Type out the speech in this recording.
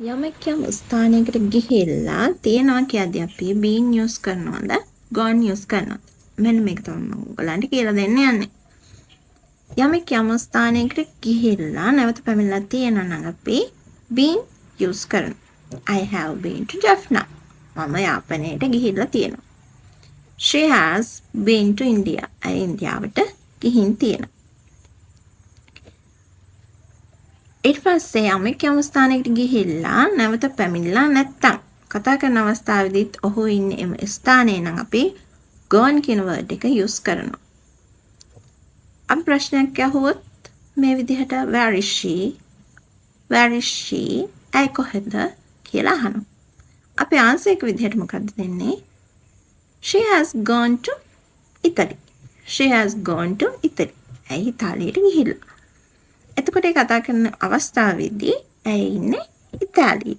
යමෙක් යම් ස්ථානයකට ගිහිල්ලා තියෙනවා කියද්දී අපි been use කරනවද gone use කරනවද? මෙන්න මේක තමයි මම ඔයගලන්ට කියලා දෙන්න යන්නේ. යමෙක් යම් ස්ථානයකට ගිහිල්ලා නැවත පැමිණලා තියෙනවා නම් අපි been use කරනවා. I have been to Jaffna. මම යාපනයට ගිහිල්ලා තියෙනවා. She has been to India. ඇය ඉන්දියාවට ගිහින් තියෙනවා. ඊට පස්සේ යමෙක් යම් ස්ථානයකට ගිහිල්ලා නැවත පැමිණලා නැත්තම් කතා කරන අවස්ථාවේදීත් ඔහු ඉන්නේ එම ස්ථානයේ නම් අපි gone කියන word එක use කරනවා. අපි ප්‍රශ්නයක් අහුවොත් මේ විදිහට where is she? Where is she? ඇයි කොහෙද කියලා අහනවා. අපි answer එක විදිහට මොකක්ද දෙන්නේ? She has gone to Italy. She has gone to Italy. ඇයි ඉතාලියට ගිහිල්ලා. එතකොට කතා කරන අවස්ථාවේදී ඇය ඉන්නේ ඉතාලියේ.